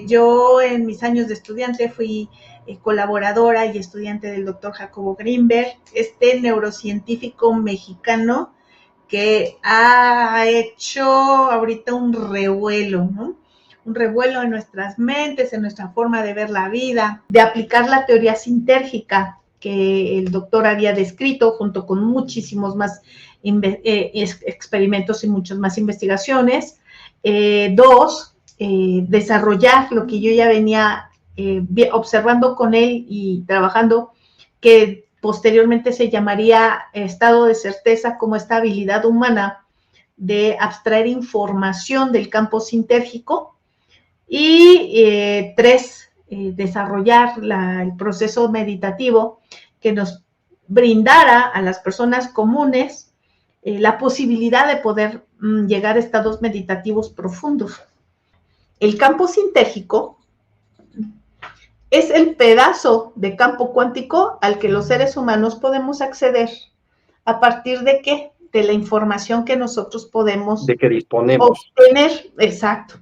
Yo en mis años de estudiante fui colaboradora y estudiante del doctor Jacobo Greenberg, este neurocientífico mexicano que ha hecho ahorita un revuelo, ¿no? Un revuelo en nuestras mentes, en nuestra forma de ver la vida, de aplicar la teoría sintérgica que el doctor había descrito junto con muchísimos más experimentos y muchas más investigaciones. Dos, desarrollar lo que yo ya venía observando con él y trabajando, que posteriormente se llamaría estado de certeza, como esta habilidad humana de abstraer información del campo sintérgico. Y tres, desarrollar el proceso meditativo que nos brindara a las personas comunes la posibilidad de poder llegar a estados meditativos profundos. El campo sintérgico es el pedazo de campo cuántico al que los seres humanos podemos acceder. ¿A partir de qué? De la información que nosotros podemos de que disponemos. obtener. Exacto.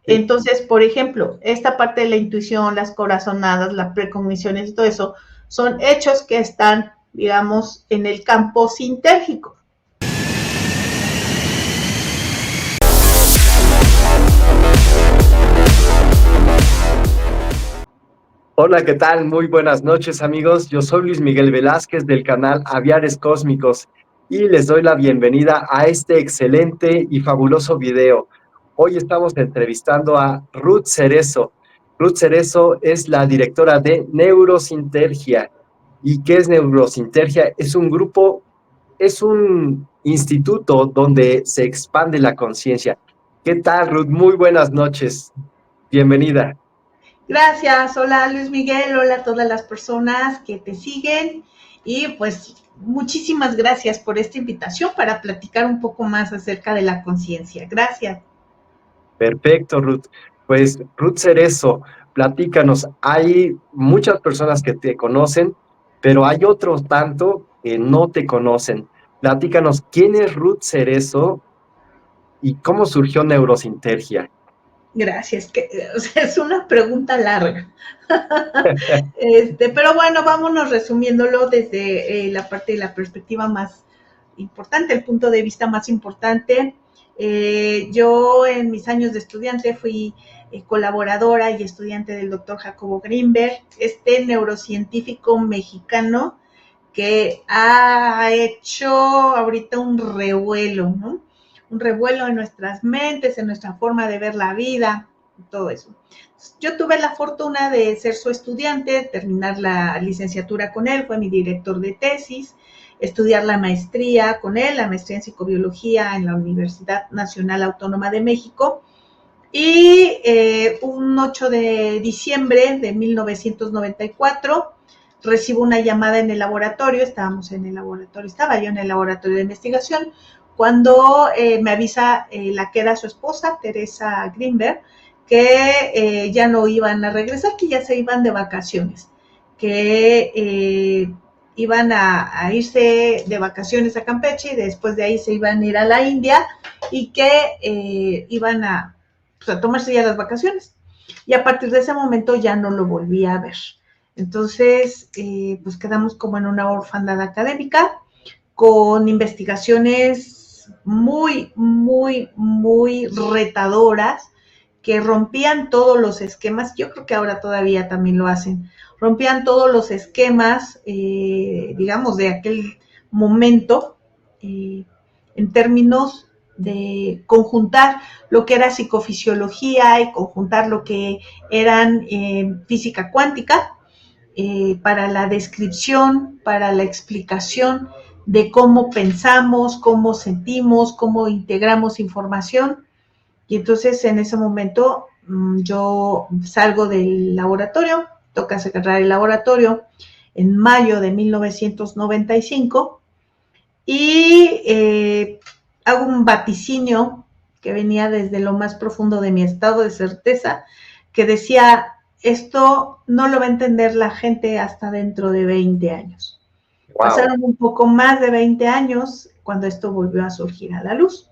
Entonces, por ejemplo, esta parte de la intuición, las corazonadas, las precogniciones y todo eso, son hechos que están, digamos, en el campo sintérgico. Hola, ¿qué tal? Muy buenas noches, amigos. Yo soy Luis Miguel Velázquez del canal Aviares Cósmicos y les doy la bienvenida a este excelente y fabuloso video. Hoy estamos entrevistando a Ruth Cerezo. Ruth Cerezo es la directora de Neurosintergia. ¿Y qué es Neurosintergia? Es un grupo, es un instituto donde se expande la conciencia. ¿Qué tal, Ruth? Muy buenas noches. Bienvenida. Gracias, hola Luis Miguel, hola a todas las personas que te siguen y pues muchísimas gracias por esta invitación para platicar un poco más acerca de la conciencia. Gracias. Perfecto, Ruth. Pues Ruth Cerezo, platícanos, hay muchas personas que te conocen, pero hay otros tanto que no te conocen. Platícanos, ¿quién es Ruth Cerezo y cómo surgió Neurosintergia? Gracias, o sea, es una pregunta larga. Pero bueno, vámonos resumiéndolo desde la parte de la perspectiva más importante, el punto de vista más importante. Yo en mis años de estudiante fui colaboradora y estudiante del doctor Jacobo Greenberg, este neurocientífico mexicano que ha hecho ahorita un revuelo, ¿no? Un revuelo en nuestras mentes, en nuestra forma de ver la vida, todo eso. Yo tuve la fortuna de ser su estudiante, terminar la licenciatura con él, fue mi director de tesis, estudiar la maestría con él, la maestría en psicobiología en la Universidad Nacional Autónoma de México. Y un 8 de diciembre de 1994 recibo una llamada en el laboratorio, estaba yo en el laboratorio de investigación, cuando me avisa la que era su esposa, Teresa Greenberg, que ya no iban a regresar, que ya se iban de vacaciones, que iban a irse de vacaciones a Campeche y después de ahí se iban a ir a la India y que iban a tomarse ya las vacaciones. Y a partir de ese momento ya no lo volví a ver. Entonces, pues quedamos como en una orfandad académica con investigaciones muy, muy, muy retadoras que rompían todos los esquemas. Yo creo que ahora todavía también lo hacen. Rompían todos los esquemas, digamos, de aquel momento en términos de conjuntar lo que era psicofisiología y conjuntar lo que eran física cuántica para la descripción, para la explicación de cómo pensamos, cómo sentimos, cómo integramos información. Y entonces en ese momento yo salgo del laboratorio, toca cerrar el laboratorio en mayo de 1995 y hago un vaticinio que venía desde lo más profundo de mi estado de certeza, que decía, esto no lo va a entender la gente hasta dentro de 20 años. Wow. Pasaron un poco más de 20 años cuando esto volvió a surgir a la luz.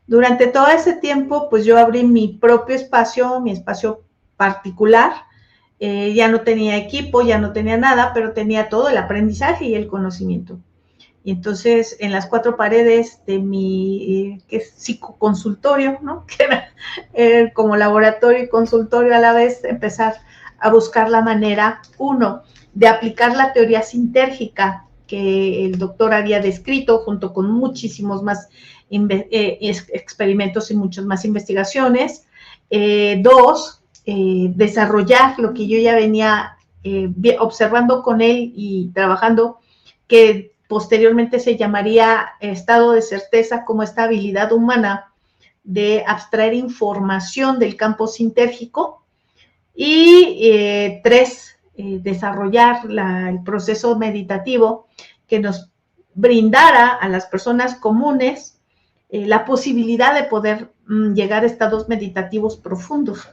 Durante todo ese tiempo, pues yo abrí mi propio espacio, mi espacio particular. Ya no tenía equipo, ya no tenía nada, pero tenía todo el aprendizaje y el conocimiento. Y entonces, en las cuatro paredes de mi psicoconsultorio, ¿no? Que era como laboratorio y consultorio a la vez, empezar a buscar la manera, uno, de aplicar la teoría sintérgica que el doctor había descrito, junto con muchísimos más experimentos y muchas más investigaciones. Dos, desarrollar lo que yo ya venía observando con él y trabajando, que posteriormente se llamaría estado de certeza, como esta habilidad humana de abstraer información del campo sintérgico. Y tres, desarrollar el proceso meditativo que nos brindara a las personas comunes la posibilidad de poder llegar a estados meditativos profundos.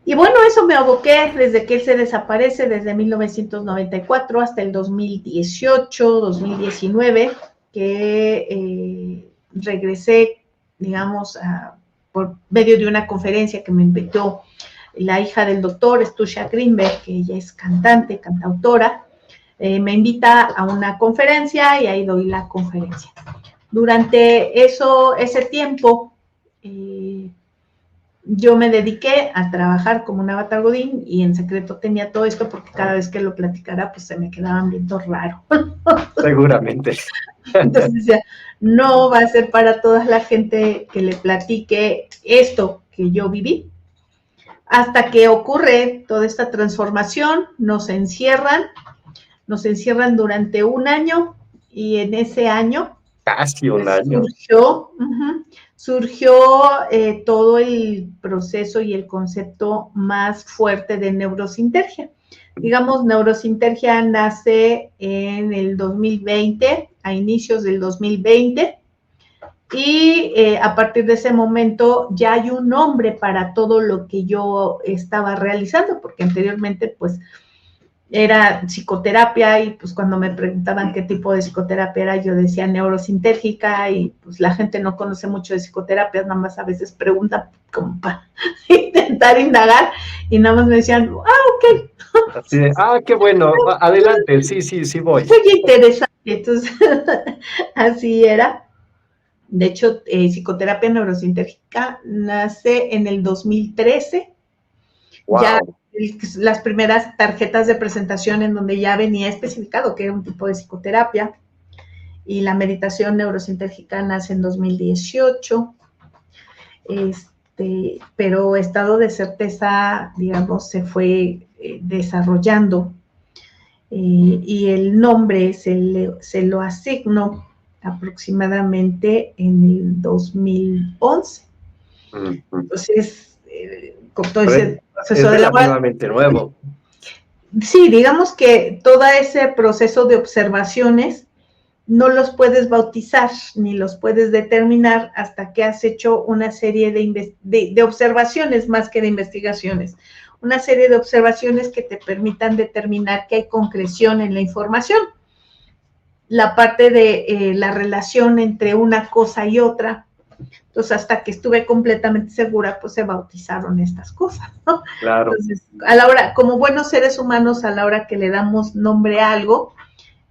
Y bueno, eso me aboqué desde que él se desaparece, desde 1994 hasta el 2018, 2019, que regresé, digamos, por medio de una conferencia que me invitó la hija del doctor, Stusia Greenberg, que ella es cantante, cantautora. Me invita a una conferencia y ahí doy la conferencia. Durante ese tiempo, yo me dediqué a trabajar como una Avatar Godín y en secreto tenía todo esto porque cada vez que lo platicara, pues se me quedaban viendo raro. Seguramente. Entonces decía, no va a ser para toda la gente que le platique esto que yo viví. Hasta que ocurre toda esta transformación, nos encierran durante un año y en ese año casi un año. Surgió todo el proceso y el concepto más fuerte de neurosintergia. Digamos, neurosintergia nace en el 2020, a inicios del 2020, y a partir de ese momento ya hay un nombre para todo lo que yo estaba realizando, porque anteriormente pues era psicoterapia y pues cuando me preguntaban qué tipo de psicoterapia era, yo decía neurosintérgica y pues la gente no conoce mucho de psicoterapia, nada más a veces pregunta como para intentar indagar y nada más me decían, ok. Así de, qué bueno, adelante, sí voy. Muy interesante, entonces así era. De hecho, psicoterapia neurosintérgica nace en el 2013. Wow. Ya las primeras tarjetas de presentación en donde ya venía especificado que era un tipo de psicoterapia, y la meditación neurosintérgica nace en 2018, pero estado de certeza, digamos, se fue desarrollando, y el nombre se lo asignó aproximadamente en el 2011. Entonces, con todo ese proceso de relativamente nuevo. Sí, digamos que todo ese proceso de observaciones no los puedes bautizar ni los puedes determinar hasta que has hecho una serie de observaciones más que de investigaciones. Una serie de observaciones que te permitan determinar que hay concreción en la información. La parte de la relación entre una cosa y otra. Entonces, hasta que estuve completamente segura, pues se bautizaron estas cosas, ¿no? Claro. Entonces, a la hora, como buenos seres humanos, a la hora que le damos nombre a algo,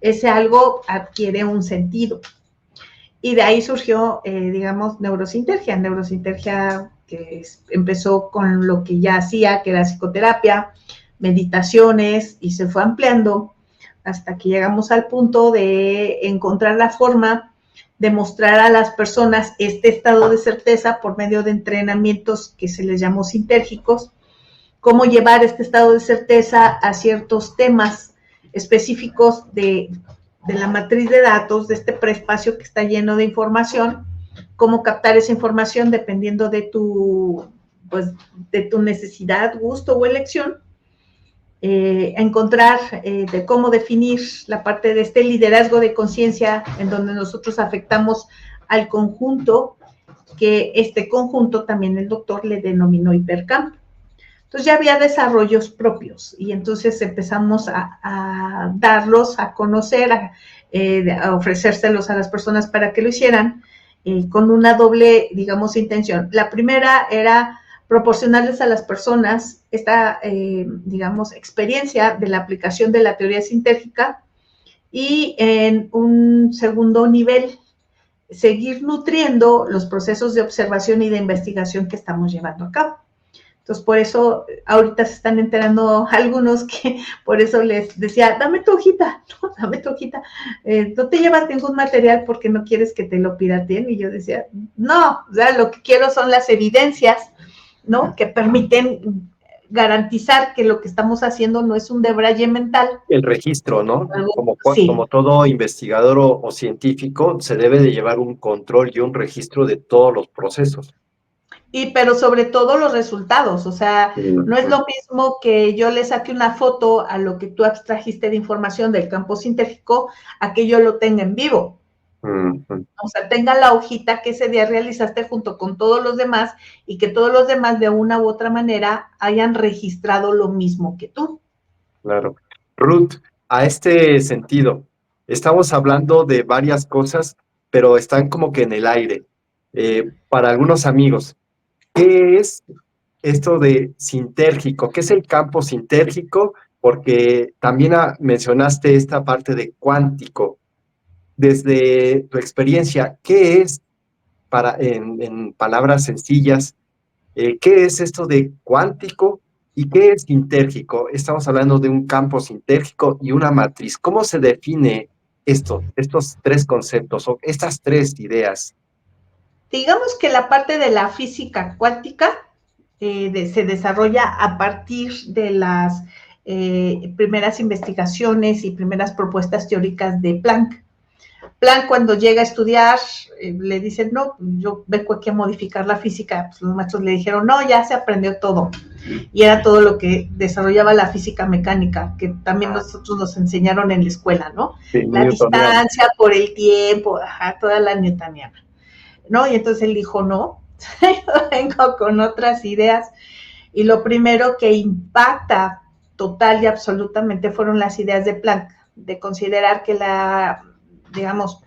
ese algo adquiere un sentido. Y de ahí surgió, digamos, neurosintergia. Neurosintergia que empezó con lo que ya hacía, que era psicoterapia, meditaciones, y se fue ampliando hasta que llegamos al punto de encontrar la forma de mostrar a las personas este estado de certeza por medio de entrenamientos que se les llamó sintérgicos, cómo llevar este estado de certeza a ciertos temas específicos de la matriz de datos, de este preespacio que está lleno de información, cómo captar esa información dependiendo de tu necesidad, gusto o elección, encontrar de cómo definir la parte de este liderazgo de conciencia en donde nosotros afectamos al conjunto, que este conjunto también el doctor le denominó hipercampo. Entonces ya había desarrollos propios y entonces empezamos a darlos a conocer, a ofrecérselos a las personas para que lo hicieran con una doble, digamos, intención. La primera era proporcionarles a las personas esta, digamos, experiencia de la aplicación de la teoría sintérgica y en un segundo nivel, seguir nutriendo los procesos de observación y de investigación que estamos llevando a cabo. Entonces, por eso ahorita se están enterando algunos que por eso les decía, dame tu hojita, no, dame tu hojita, no te llevas ningún material porque no quieres que te lo pirateen. Y yo decía, no, o sea, lo que quiero son las evidencias, ¿no? Que permiten garantizar que lo que estamos haciendo no es un debraye mental. El registro, ¿no? Sí. Como todo investigador o científico, se debe de llevar un control y un registro de todos los procesos. Pero sobre todo los resultados, o sea, no es lo mismo que yo le saque una foto a lo que tú abstrajiste de información del campo sintérgico a que yo lo tenga en vivo. O sea, tenga la hojita que ese día realizaste junto con todos los demás y que todos los demás de una u otra manera hayan registrado lo mismo que tú. Claro. Ruth, a este sentido, estamos hablando de varias cosas, pero están como que en el aire. Para algunos amigos, ¿qué es esto de sintérgico? ¿Qué es el campo sintérgico? Porque también mencionaste esta parte de cuántico. Desde tu experiencia, ¿qué es, en palabras sencillas, qué es esto de cuántico y qué es sintérgico? Estamos hablando de un campo sintérgico y una matriz. ¿Cómo se define estos tres conceptos o estas tres ideas? Digamos que la parte de la física cuántica se desarrolla a partir de las primeras investigaciones y primeras propuestas teóricas de Planck. Planck, cuando llega a estudiar, le dicen, no, yo vengo aquí a modificar la física. Pues los maestros le dijeron, no, ya se aprendió todo. Y era todo lo que desarrollaba la física mecánica, que también nosotros nos enseñaron en la escuela, ¿no? Sí, La newtoniano. distancia por el tiempo, ajá, toda la newtoniana, ¿no? Y entonces él dijo, no, yo vengo con otras ideas. Y lo primero que impacta total y absolutamente fueron las ideas de Planck, de considerar que digamos,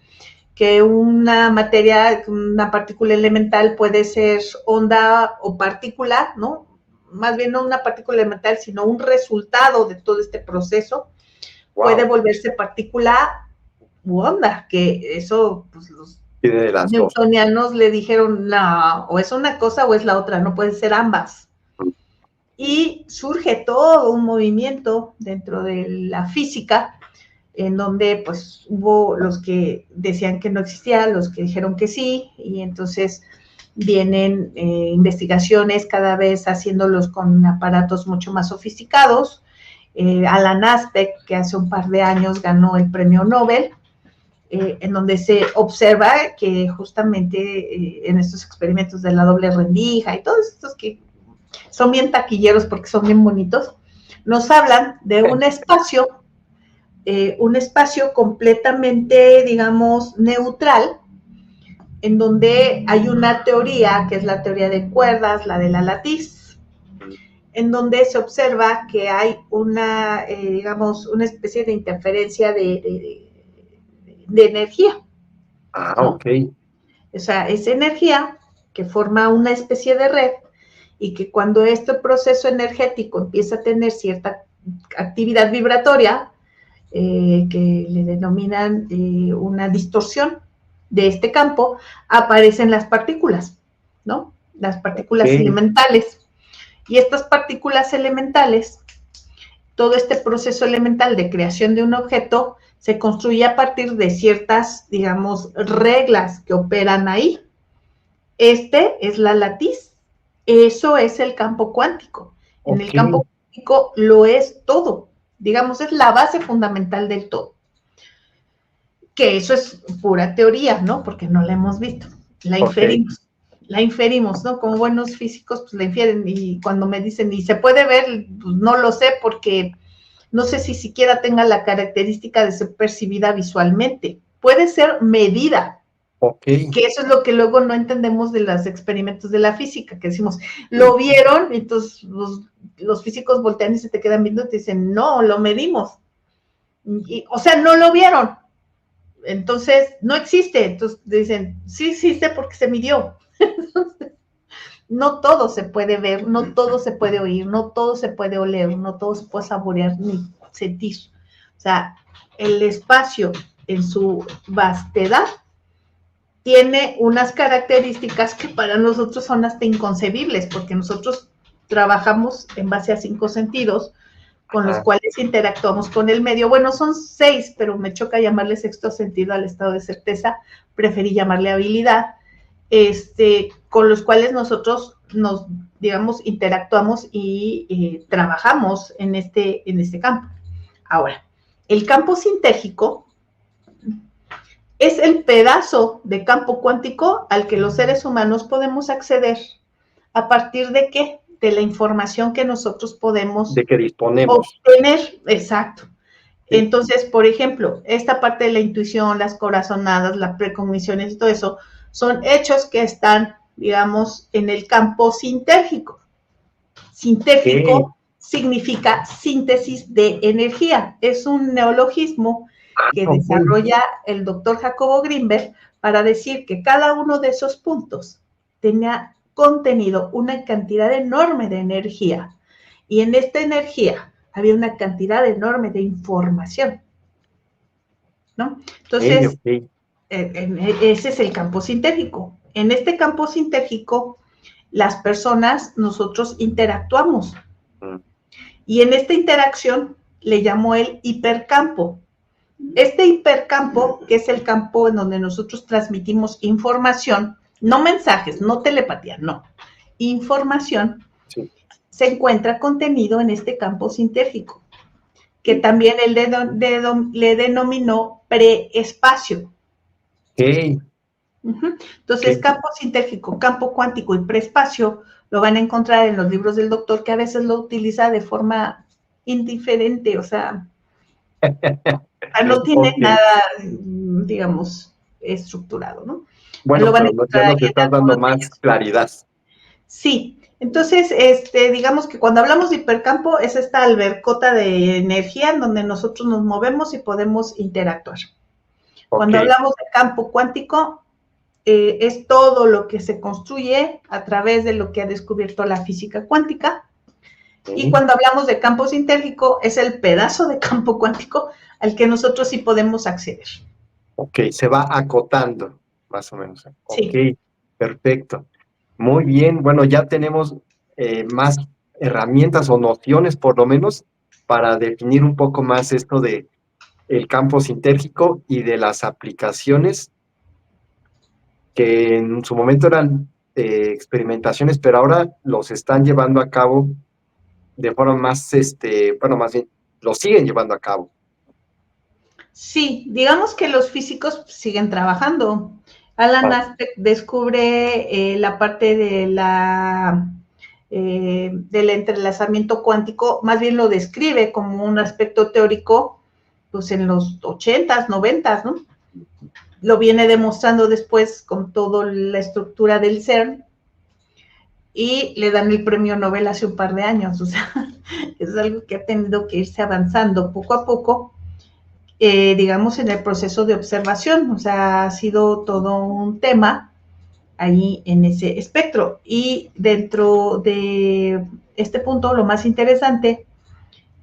que una materia, una partícula elemental puede ser onda o partícula, ¿no? Más bien no una partícula elemental, sino un resultado de todo este proceso. Wow. Puede volverse partícula u onda, que eso, pues los newtonianos le dijeron, no, o es una cosa o es la otra, no pueden ser ambas. Y surge todo un movimiento dentro de la física en donde pues hubo los que decían que no existía, los que dijeron que sí, y entonces vienen investigaciones cada vez haciéndolos con aparatos mucho más sofisticados. Alan Aspect, que hace un par de años ganó el premio Nobel, en donde se observa que justamente en estos experimentos de la doble rendija y todos estos que son bien taquilleros porque son bien bonitos, nos hablan de un espacio completamente, digamos, neutral, en donde hay una teoría, que es la teoría de cuerdas, la de la latiz, en donde se observa que hay una, digamos, una especie de interferencia de energía. ¿No? Ok. O sea, es energía que forma una especie de red y que cuando este proceso energético empieza a tener cierta actividad vibratoria, que le denominan una distorsión de este campo, aparecen las partículas, ¿no? Las partículas elementales. Y estas partículas elementales, todo este proceso elemental de creación de un objeto, se construye a partir de ciertas, digamos, reglas que operan ahí. Este es la latiz. Eso es el campo cuántico. En el campo cuántico lo es todo. Digamos, es la base fundamental del todo. Que eso es pura teoría, ¿no? Porque no la hemos visto. La inferimos. La inferimos, ¿no? Como buenos físicos, pues la infieren. Y cuando me dicen, ¿y se puede ver? Pues no lo sé, porque no sé si siquiera tenga la característica de ser percibida visualmente. Puede ser medida. Que eso es lo que luego no entendemos de los experimentos de la física, que decimos, lo vieron, entonces los físicos voltean y se te quedan viendo y te dicen, no, lo medimos. O sea, no lo vieron. Entonces, no existe. Entonces dicen, sí existe porque se midió. no todo se puede ver, no todo se puede oír, no todo se puede oler, no todo se puede saborear ni sentir. O sea, el espacio en su vastedad tiene unas características que para nosotros son hasta inconcebibles, porque nosotros trabajamos en base a 5 sentidos con los cuales interactuamos con el medio. Bueno, son 6, pero me choca llamarle sexto sentido al estado de certeza, preferí llamarle habilidad, con los cuales nosotros nos, digamos, interactuamos y trabajamos en este campo. Ahora, el campo sintérgico es el pedazo de campo cuántico al que los seres humanos podemos acceder. ¿A partir de qué? De la información que nosotros podemos de que disponemos. obtener. Exacto. Sí. Entonces, por ejemplo, esta parte de la intuición, las corazonadas, las precogniciones y todo eso, son hechos que están, digamos, en el campo sintérgico. Sintérgico significa síntesis de energía. Es un neologismo que desarrolla el doctor Jacobo Grinberg para decir que cada uno de esos puntos tenía contenido una cantidad enorme de energía, y en esta energía había una cantidad enorme de información, ¿no? Entonces, ese es el campo sintérgico. En este campo sintérgico, las personas, nosotros interactuamos, y en esta interacción le llamó el hipercampo. Este hipercampo, que es el campo en donde nosotros transmitimos información, no mensajes, no telepatía, no, información, sí, se encuentra contenido en este campo sintérgico, que también él le denominó preespacio. Okay. Entonces, campo sintérgico, campo cuántico y preespacio lo van a encontrar en los libros del doctor, que a veces lo utiliza de forma indiferente, o sea, no tiene nada, digamos, estructurado, ¿no? Bueno, pero ya nos estás dando más claridad. Sí, entonces, digamos que cuando hablamos de hipercampo es esta albercota de energía en donde nosotros nos movemos y podemos interactuar. Cuando hablamos de campo cuántico, es todo lo que se construye a través de lo que ha descubierto la física cuántica. Y cuando hablamos de campo sintérgico, es el pedazo de campo cuántico al que nosotros sí podemos acceder. Ok, se va acotando, más o menos. Sí. Ok, perfecto. Muy bien, bueno, ya tenemos más herramientas o nociones, por lo menos, para definir un poco más esto de el campo sintérgico y de las aplicaciones que en su momento eran experimentaciones, pero ahora los están llevando a cabo de forma más, bueno, más bien, lo siguen llevando a cabo. Sí, digamos que los físicos siguen trabajando. Alan Aspect descubre la parte de del entrelazamiento cuántico, más bien lo describe como un aspecto teórico, pues en los 80s, 90s, ¿no? Lo viene demostrando después con toda la estructura del CERN, y le dan el premio Nobel hace un par de años. O sea, es algo que ha tenido que irse avanzando poco a poco, digamos, en el proceso de observación. O sea, ha sido todo un tema ahí en ese espectro. Y dentro de este punto, lo más interesante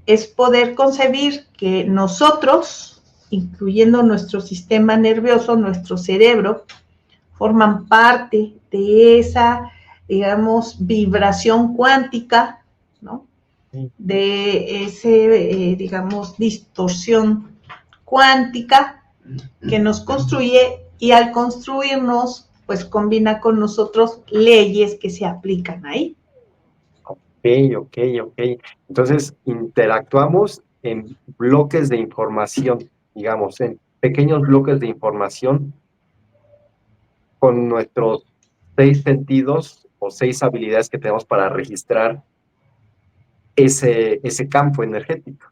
es poder concebir que nosotros, incluyendo nuestro sistema nervioso, nuestro cerebro, forman parte de esa, digamos, vibración cuántica, ¿no? De ese, digamos, distorsión cuántica que nos construye, y al construirnos, pues combina con nosotros leyes que se aplican ahí. Ok. Entonces, interactuamos en bloques de información, digamos, en pequeños bloques de información con nuestros 6 sentidos o 6 habilidades que tenemos para registrar ese campo energético.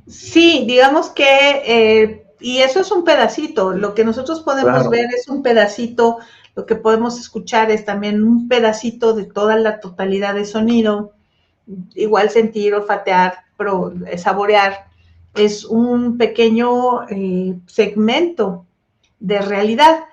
Sí, digamos que, y eso es un pedacito, lo que nosotros podemos ver es un pedacito, lo que podemos escuchar es también un pedacito de toda la totalidad de sonido, igual sentir, olfatear, saborear, es un pequeño segmento de realidad.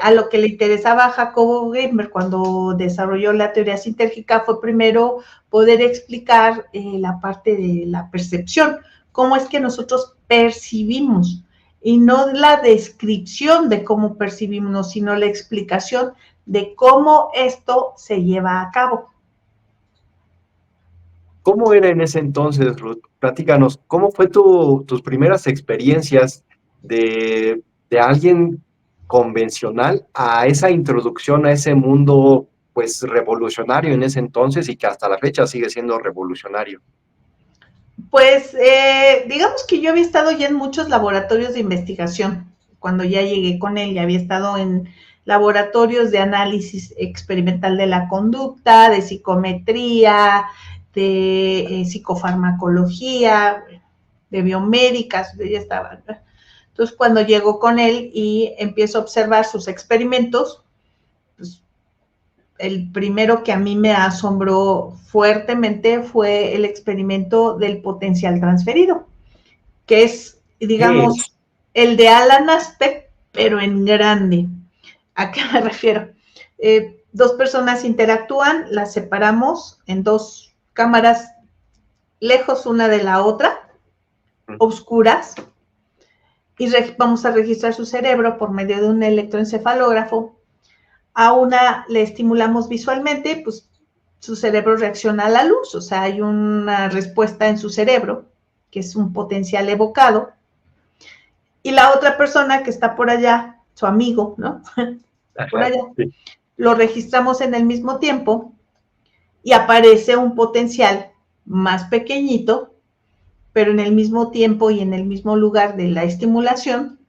A lo que le interesaba a Jacobo Grimberg cuando desarrolló la teoría sintérgica fue primero poder explicar la parte de la percepción, cómo es que nosotros percibimos, y no la descripción de cómo percibimos, sino la explicación de cómo esto se lleva a cabo. ¿Cómo era en ese entonces, Ruth? Platícanos, ¿cómo fue tus primeras experiencias de alguien convencional a esa introducción a ese mundo, pues, revolucionario en ese entonces y que hasta la fecha sigue siendo revolucionario? Pues digamos que yo había estado ya en muchos laboratorios de investigación. Cuando ya llegué con él, ya había estado en laboratorios de análisis experimental de la conducta, de psicometría, de psicofarmacología, de biomédicas, ya estaba. Entonces, cuando llego con él y empiezo a observar sus experimentos, pues el primero que a mí me asombró fuertemente fue el experimento del potencial transferido, que es, ¿Qué es? digamos, el de Alan Aspect, pero en grande. ¿A qué me refiero? Dos personas interactúan, las separamos en dos cámaras lejos una de la otra, oscuras, y vamos a registrar su cerebro por medio de un electroencefalógrafo. A una le estimulamos visualmente, pues su cerebro reacciona a la luz, o sea, hay una respuesta en su cerebro, que es un potencial evocado, y la otra persona que está por allá, su amigo, ¿no? Por Ajá, allá, sí. lo registramos en el mismo tiempo y aparece un potencial más pequeñito, pero en el mismo tiempo y en el mismo lugar de la estimulación,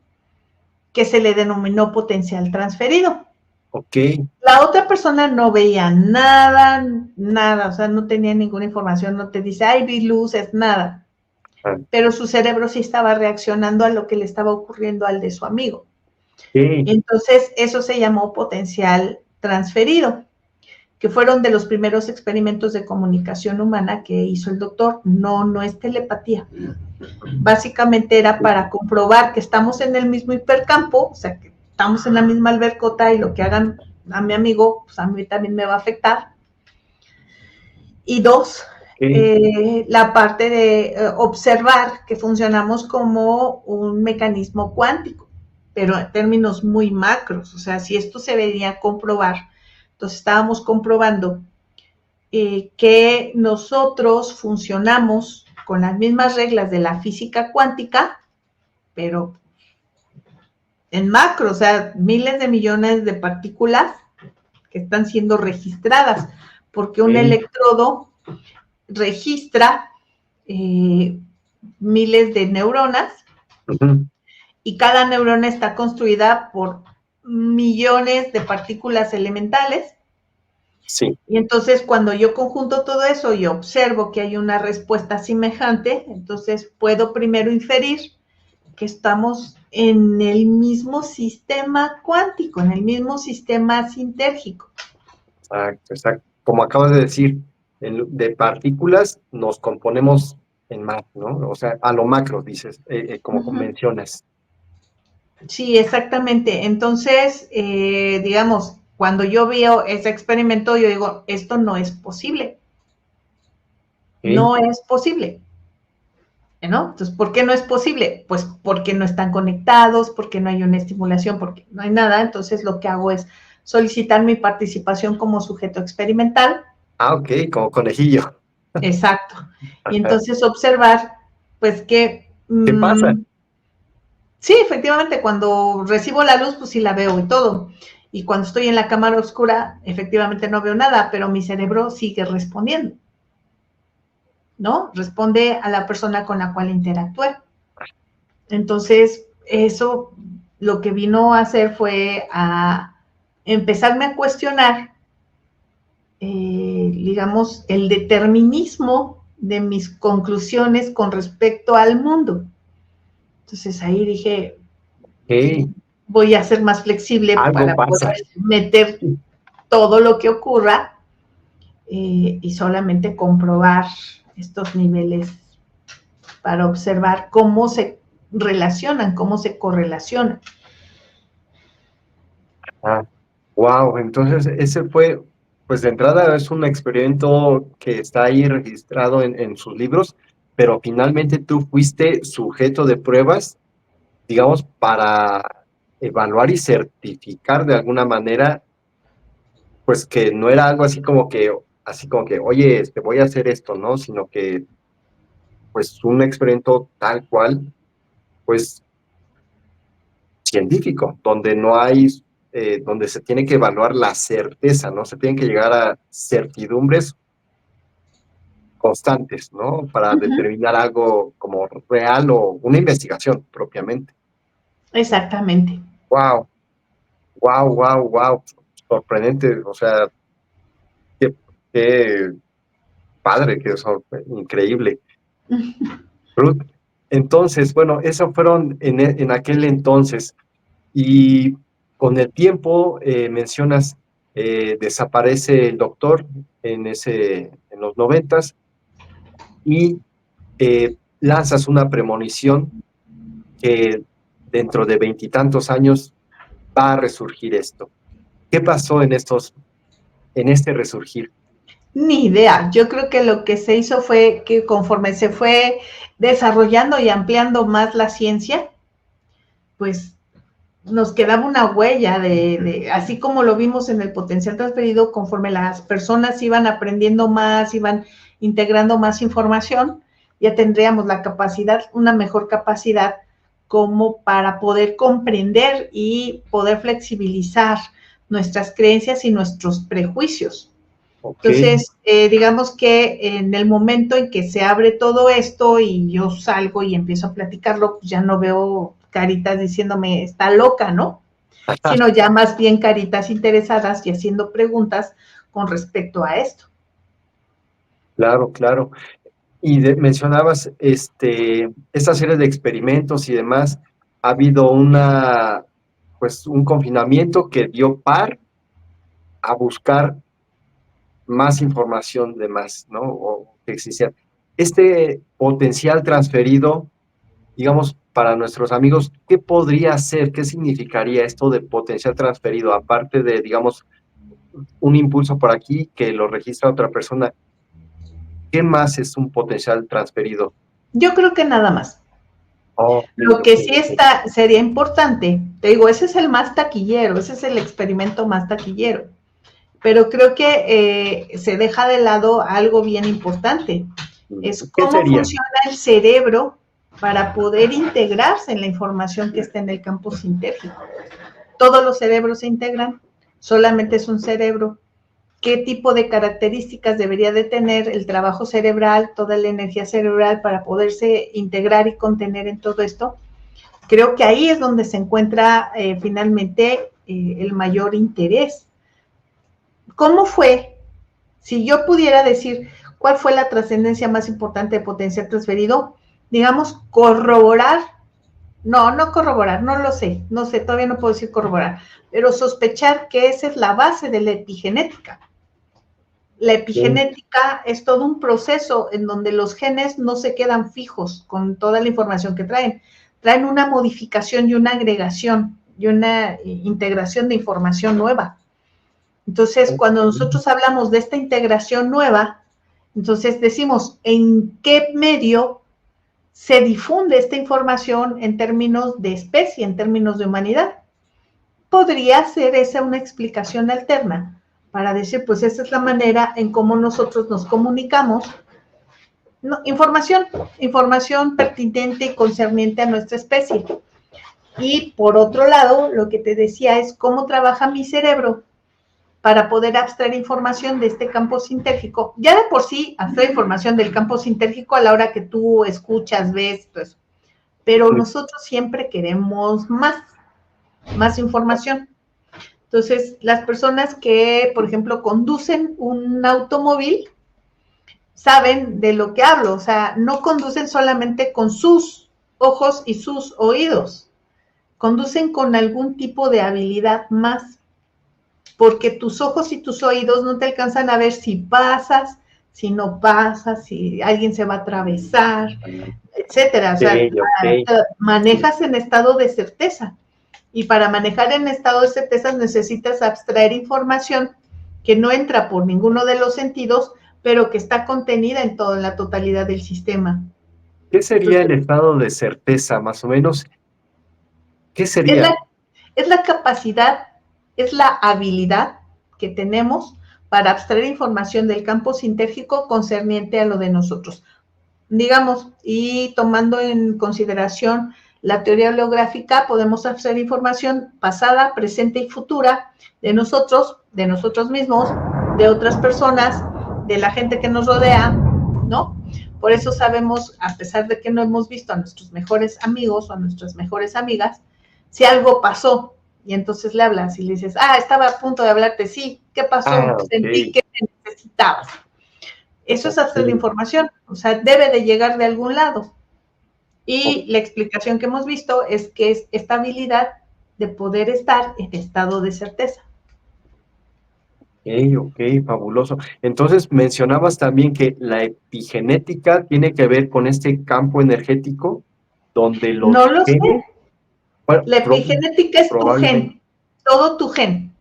que se le denominó potencial transferido. Ok, La otra persona no veía nada, nada, o sea, no tenía ninguna información, no te dice, ay, vi luces, nada. ah, Pero su cerebro sí estaba reaccionando a lo que le estaba ocurriendo al de su amigo. ok. Entonces, eso se llamó potencial transferido, que fueron de los primeros experimentos de comunicación humana que hizo el doctor. No, no es telepatía. Básicamente era para comprobar que estamos en el mismo hipercampo, o sea, que estamos en la misma albercota y lo que hagan a mi amigo, pues a mí también me va a afectar. Y dos, Ok. la parte de observar que funcionamos como un mecanismo cuántico, pero en términos muy macros. O sea, si esto se venía a comprobar, entonces estábamos comprobando que nosotros funcionamos con las mismas reglas de la física cuántica, pero en macro, o sea, miles de millones de partículas que están siendo registradas, porque un Ok. electrodo registra miles de neuronas Ujú. y cada neurona está construida por millones de partículas elementales. Sí. Y entonces cuando yo conjunto todo eso y observo que hay una respuesta semejante, entonces puedo primero inferir que estamos en el mismo sistema cuántico, en el mismo sistema sintérgico. Exacto, exacto. Como acabas de decir, de partículas nos componemos en más, ¿no? O sea, a lo macro, dices, como Uh-huh. mencionas. Sí, exactamente. Entonces, digamos, cuando yo veo ese experimento, yo digo, esto no es posible. Ok. No es posible. ¿No? Entonces, ¿por qué no es posible? Pues porque no están conectados, porque no hay una estimulación, porque no hay nada. Entonces, lo que hago es solicitar mi participación como sujeto experimental. Ah, ok, como conejillo. Exacto. Y Ajá. entonces observar, pues que, ¿Qué pasa? sí, efectivamente, cuando recibo la luz, pues sí la veo y todo. Y cuando estoy en la cámara oscura, efectivamente no veo nada, pero mi cerebro sigue respondiendo, ¿no? Responde a la persona con la cual interactúe. Entonces, eso lo que vino a hacer fue a empezarme a cuestionar, digamos, el determinismo de mis conclusiones con respecto al mundo. Entonces ahí dije, Ok, voy a ser más flexible algo para pasa. poder meter todo lo que ocurra y solamente comprobar estos niveles para observar cómo se relacionan, cómo se correlacionan. Ah, wow, entonces ese fue, pues de entrada es un experimento que está ahí registrado en sus libros, pero finalmente tú fuiste sujeto de pruebas, digamos, para evaluar y certificar de alguna manera, pues que no era algo así como que, oye, voy a hacer esto, ¿no? Sino que, pues, un experimento tal cual, pues, científico, donde no hay, donde se tiene que evaluar la certeza, ¿no? Se tienen que llegar a certidumbres constantes, ¿no? Para Ujú. determinar algo como real o una investigación propiamente. Exactamente. Wow, wow, wow, wow, sorprendente, o sea, qué, qué padre, increíble. Ruth, entonces, bueno, esos fueron en aquel entonces. Y con el tiempo, mencionas, desaparece el doctor en los noventas y lanzas una premonición que dentro de veintitantos años va a resurgir esto. ¿Qué pasó en este resurgir? Ni idea. Yo creo que lo que se hizo fue que conforme se fue desarrollando y ampliando más la ciencia, pues nos quedaba una huella así como lo vimos en el potencial transferido, conforme las personas iban aprendiendo más, iban integrando más información, ya tendríamos la capacidad, una mejor capacidad como para poder comprender y poder flexibilizar nuestras creencias y nuestros prejuicios. Ok, Entonces, digamos que en el momento en que se abre todo esto y yo salgo y empiezo a platicarlo, pues ya no veo caritas diciéndome está loca, ¿no? Sino ya más bien caritas interesadas y haciendo preguntas con respecto a esto. claro, claro. Y mencionabas esta serie de experimentos y demás. Ha habido pues, un confinamiento que dio par a buscar más información de más, ¿no? O que existía. Este potencial transferido, digamos, para nuestros amigos, ¿qué podría ser? ¿Qué significaría esto de potencial transferido? Aparte de, digamos, un impulso por aquí que lo registra otra persona, ¿qué más es un potencial transferido? Yo creo que nada más. Oh, Lo ok, que sí ok. está, sería importante, te digo, ese es el más taquillero, ese es el experimento más taquillero, pero creo que se deja de lado algo bien importante, es ¿Qué cómo sería? funciona el cerebro para poder integrarse en la información que está en el campo sintérgico. Todos los cerebros se integran, solamente es un cerebro. ¿Qué tipo de características debería de tener el trabajo cerebral, toda la energía cerebral para poderse integrar y contener en todo esto? Creo que ahí es donde se encuentra finalmente el mayor interés. ¿Cómo fue? Si yo pudiera decir cuál fue la trascendencia más importante de potencial transferido, digamos, corroborar, no corroborar, no lo sé, no sé, todavía no puedo decir corroborar, pero sospechar que esa es la base de la epigenética. La Sí, epigenética es todo un proceso en donde los genes no se quedan fijos con toda la información que traen. Traen una modificación y una agregación y una integración de información nueva. Entonces, ok. cuando nosotros hablamos de esta integración nueva, entonces decimos en qué medio se difunde esta información en términos de especie, en términos de humanidad. Podría ser esa una explicación alterna para decir, pues esa es la manera en cómo nosotros nos comunicamos. No, información pertinente y concerniente a nuestra especie. Y por otro lado, lo que te decía es cómo trabaja mi cerebro para poder abstraer información de este campo sintérgico. Ya de por sí abstrae información del campo sintérgico a la hora que tú escuchas, ves, pues, pero nosotros siempre queremos más información. Entonces, las personas que, por ejemplo, conducen un automóvil, saben de lo que hablo, o sea, no conducen solamente con sus ojos y sus oídos, conducen con algún tipo de habilidad más, porque tus ojos y tus oídos no te alcanzan a ver si pasas, si no pasas, si alguien se va a atravesar, etcétera. O sea, Ok, ok. manejas en estado de certeza. Y para manejar en estado de certeza necesitas abstraer información que no entra por ninguno de los sentidos, pero que está contenida en toda la totalidad del sistema. ¿Qué sería Entonces, el estado de certeza, más o menos? ¿Qué es sería? la, es la capacidad, es la habilidad que tenemos para abstraer información del campo sintérgico concerniente a lo de nosotros. Digamos, y tomando en consideración la teoría holográfica, podemos hacer información pasada, presente y futura de nosotros mismos, de otras personas, de la gente que nos rodea, ¿no? Por eso sabemos, a pesar de que no hemos visto a nuestros mejores amigos o a nuestras mejores amigas, si algo pasó y entonces le hablas y le dices, estaba a punto de hablarte, sí, ¿qué pasó? Sentí Ok, que me necesitabas. Eso es abstraer ok. información, o sea, debe de llegar de algún lado. Y la explicación que hemos visto es que es esta habilidad de poder estar en estado de certeza. Ok, fabuloso. Entonces, mencionabas también que la epigenética tiene que ver con este campo energético donde No los lo sé, genes, bueno, la epigenética es tu probablemente, gen, todo tu gen,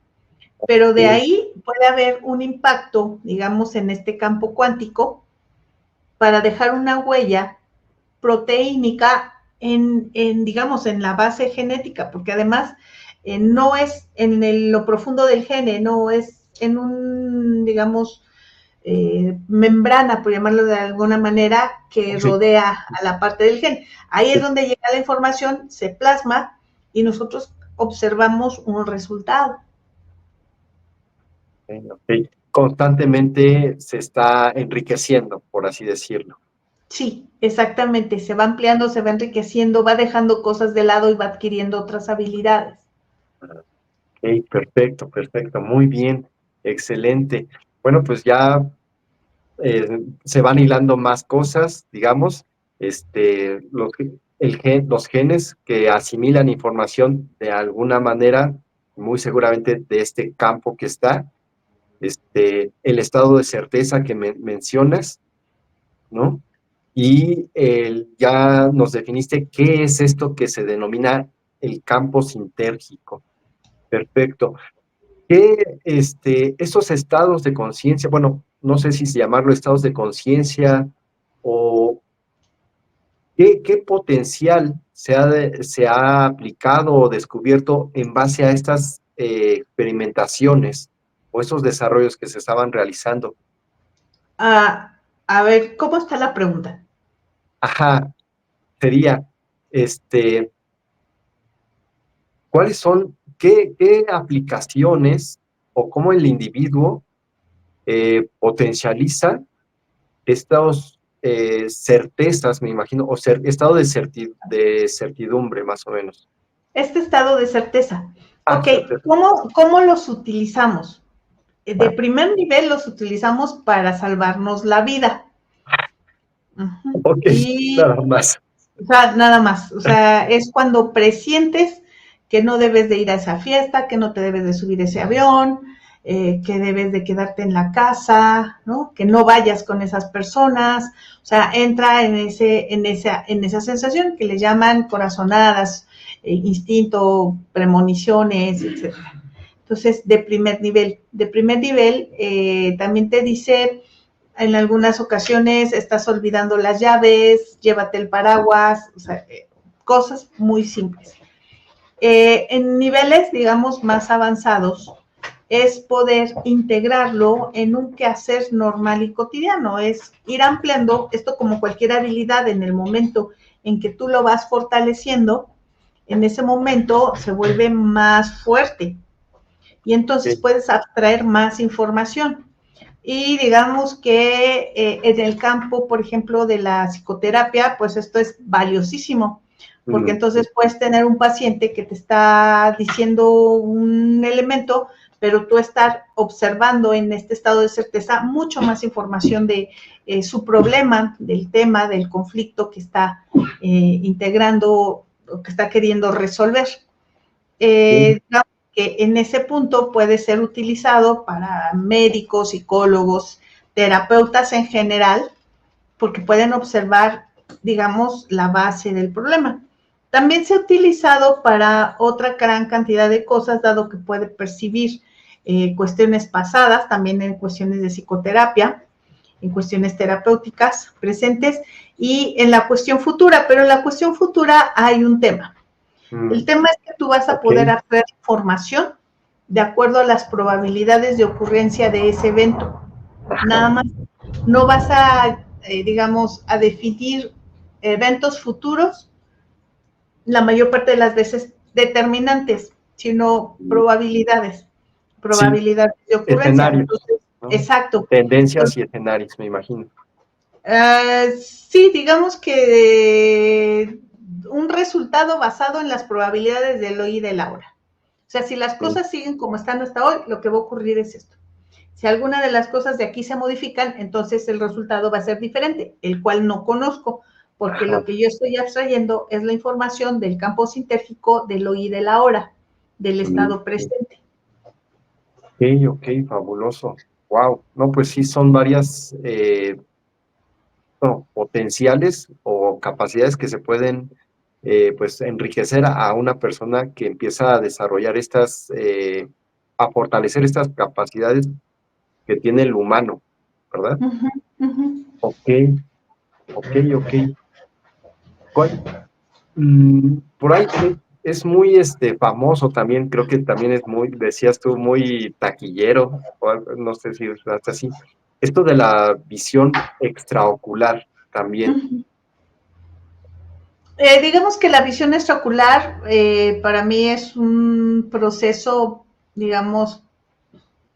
pero de ahí puede haber un impacto, digamos, en este campo cuántico para dejar una huella proteínica digamos, en la base genética, porque además no es en lo profundo del gene, no es en un, digamos, membrana, por llamarlo de alguna manera, que sí, rodea a la parte del gen. Ahí es donde llega la información, se plasma y nosotros observamos un resultado. ok. Constantemente se está enriqueciendo, por así decirlo. Sí, exactamente, se va ampliando, se va enriqueciendo, va dejando cosas de lado y va adquiriendo otras habilidades. Ok, perfecto, perfecto, muy bien, excelente. Bueno, pues ya se van hilando más cosas, digamos, los genes que asimilan información de alguna manera, muy seguramente de este campo que está, el estado de certeza que mencionas, ¿no? Y ya nos definiste qué es esto que se denomina el campo sintérgico. Perfecto. Esos estados de conciencia, bueno, no sé si llamarlo estados de conciencia o qué potencial se ha aplicado o descubierto en base a estas experimentaciones o esos desarrollos que se estaban realizando. A ver, ¿cómo está la pregunta? Ajá, sería, este, ¿cuáles son, qué aplicaciones o cómo el individuo potencializa estos certezas, me imagino, o estado de certidumbre, más o menos? Este estado de certeza. Ah, Ok, certeza. ¿cómo los utilizamos? De Ah, primer nivel los utilizamos para salvarnos la vida. ok, Y, nada más. o sea, nada más. O sea, es cuando presientes que no debes de ir a esa fiesta, que no te debes de subir ese avión, que debes de quedarte en la casa, ¿no? Que no vayas con esas personas. O sea, entra en esa sensación que le llaman corazonadas, instinto, premoniciones, etcétera. Entonces, de primer nivel. De primer nivel también te dice en algunas ocasiones estás olvidando las llaves, llévate el paraguas, o sea, cosas muy simples. En niveles, digamos, más avanzados, es poder integrarlo en un quehacer normal y cotidiano, es ir ampliando esto como cualquier habilidad en el momento en que tú lo vas fortaleciendo, en ese momento se vuelve más fuerte y entonces Ok. puedes abstraer más información. Y digamos que en el campo, por ejemplo, de la psicoterapia, pues esto es valiosísimo, porque Mm, entonces puedes tener un paciente que te está diciendo un elemento, pero tú estar observando en este estado de certeza mucho más información de su problema, del tema, del conflicto que está integrando o que está queriendo resolver. ok. Digamos que en ese punto puede ser utilizado para médicos, psicólogos, terapeutas en general, porque pueden observar, digamos, la base del problema. También se ha utilizado para otra gran cantidad de cosas, dado que puede percibir cuestiones pasadas, también en cuestiones de psicoterapia, en cuestiones terapéuticas presentes y en la cuestión futura, pero en la cuestión futura hay un tema. El tema es que tú vas a poder hacer información de acuerdo a las probabilidades de ocurrencia de ese evento. Nada más, no vas a, digamos, a definir eventos futuros, la mayor parte de las veces determinantes, sino probabilidades de ocurrencia. Escenarios, Entonces, ¿no? exacto. Tendencias y escenarios, me imagino. Sí, digamos que un resultado basado en las probabilidades del hoy y del ahora. O sea, si las cosas siguen como están hasta hoy, lo que va a ocurrir es esto. Si alguna de las cosas de aquí se modifican, entonces el resultado va a ser diferente, el cual no conozco, porque lo que yo estoy abstrayendo es la información del campo sintérgico del hoy y del ahora, del estado presente. Ok, fabuloso. Wow, no, pues sí, son varias potenciales o capacidades que se pueden pues enriquecer a una persona que empieza a desarrollar a fortalecer estas capacidades que tiene el humano, ¿verdad? Ok. ¿Cuál? Por ahí es muy famoso también, creo que también es muy, decías tú, muy taquillero, no sé si es así. Esto de la visión extraocular también. Digamos que la visión extraocular para mí es un proceso, digamos,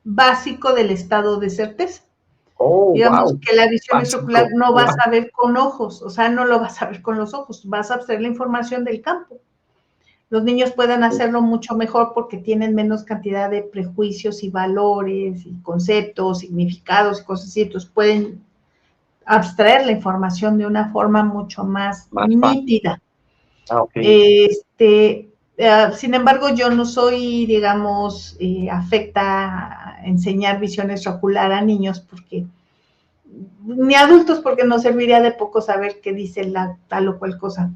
básico del estado de certeza. Oh, Digamos wow, que la visión extraocular básico, no vas wow. a ver con ojos, o sea, no lo vas a ver con los ojos, vas a obtener la información del campo. Los niños pueden hacerlo mucho mejor porque tienen menos cantidad de prejuicios y valores y conceptos, significados y cosas así, entonces pueden abstraer la información de una forma mucho más Más fácil. nítida. Ok. Sin embargo, yo no soy, digamos, afecta a enseñar visión extraocular a niños porque ni adultos porque nos serviría de poco saber qué dice la tal o cual cosa.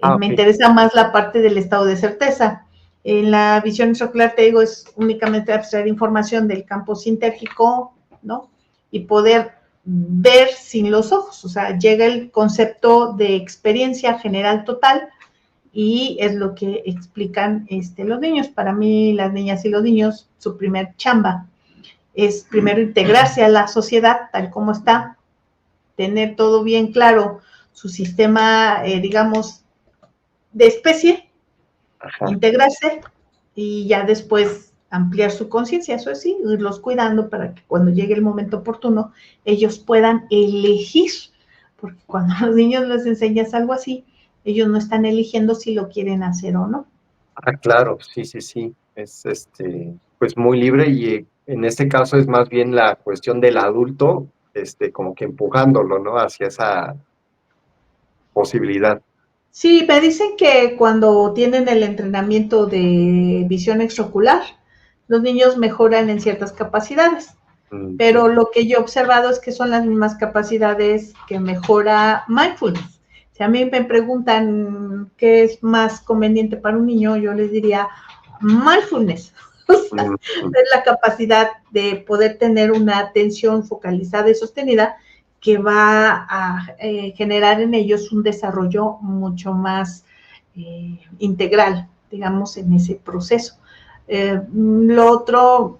Me Ok. interesa más la parte del estado de certeza. En la visión extraocular, te digo, es únicamente abstraer información del campo sintérgico, ¿no? Y poder ver sin los ojos, o sea, llega el concepto de experiencia general total y es lo que explican los niños. Para mí, las niñas y los niños, su primer chamba es primero integrarse a la sociedad tal como está, tener todo bien claro, su sistema, digamos, de especie, Ajá. integrarse y ya después ampliar su conciencia, eso sí, irlos cuidando para que cuando llegue el momento oportuno ellos puedan elegir, porque cuando a los niños les enseñas algo así, ellos no están eligiendo si lo quieren hacer o no. Ah, claro, sí. Es pues muy libre y en este caso es más bien la cuestión del adulto, como que empujándolo, ¿no? Hacia esa posibilidad. Sí, me dicen que cuando tienen el entrenamiento de visión extraocular, los niños mejoran en ciertas capacidades, pero Sí. lo que yo he observado es que son las mismas capacidades que mejora mindfulness. Si a mí me preguntan qué es más conveniente para un niño, yo les diría mindfulness. O sea, Mm. es la capacidad de poder tener una atención focalizada y sostenida que va a generar en ellos un desarrollo mucho más integral, digamos, en ese proceso. Lo otro, Ok,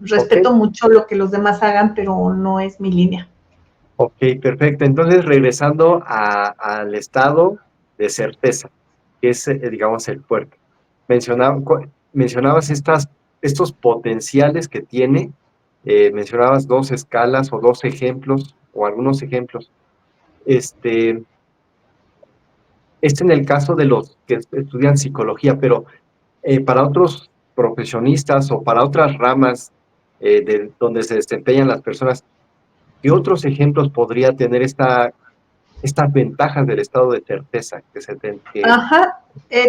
respeto mucho lo que los demás hagan, pero no es mi línea. ok, perfecto. Entonces, regresando al estado de certeza, que es, digamos, el puerto. Mencionabas estos potenciales que tiene, mencionabas dos escalas o dos ejemplos o algunos ejemplos. Este, en el caso de los que estudian psicología, pero para otros profesionistas o para otras ramas de donde se desempeñan las personas, ¿qué otros ejemplos podría tener estas ventajas del estado de certeza que Ajá.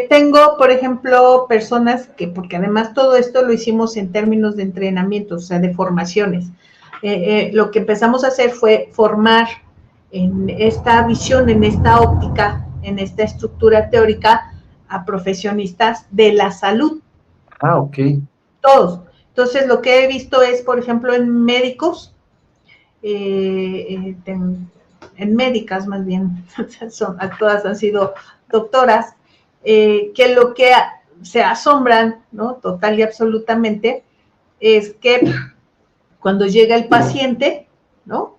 Tengo, por ejemplo, personas que, porque además todo esto lo hicimos en términos de entrenamiento, o sea, de formaciones. Lo que empezamos a hacer fue formar en esta visión, en esta óptica, en esta estructura teórica a profesionistas de la salud. Ah, ok. Todos. Entonces, lo que he visto es, por ejemplo, en médicos, en médicas más bien, todas han sido doctoras, que lo que se asombran, ¿no? Total y absolutamente, es que cuando llega el paciente, ¿no?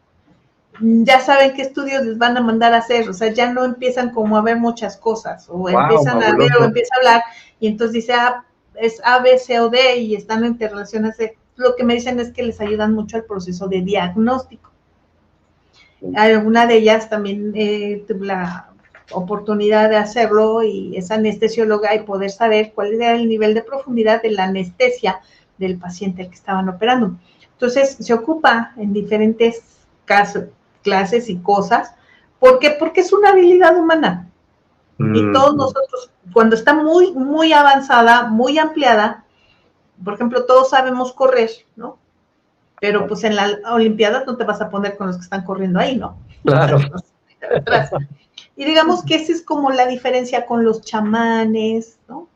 Ya saben qué estudios les van a mandar a hacer, o sea, ya no empiezan como a ver muchas cosas, o Wow, empiezan a ver, o fabuloso. empieza a hablar, y entonces dice, ah, es A, B, C o D, y están en interrelaciones. Lo que me dicen es que les ayudan mucho al proceso de diagnóstico. Alguna de ellas también tuve la oportunidad de hacerlo y es anestesióloga y poder saber cuál era el nivel de profundidad de la anestesia del paciente al que estaban operando. Entonces, se ocupa en diferentes casos, clases y cosas. ¿Por qué? Porque es una habilidad humana. Y todos nosotros, cuando está muy, muy avanzada, muy ampliada, por ejemplo, todos sabemos correr, ¿no? Pero pues en la Olimpiada no te vas a poner con los que están corriendo ahí, ¿no? Claro. Atrás. Y digamos que esa es como la diferencia con los chamanes, ¿no?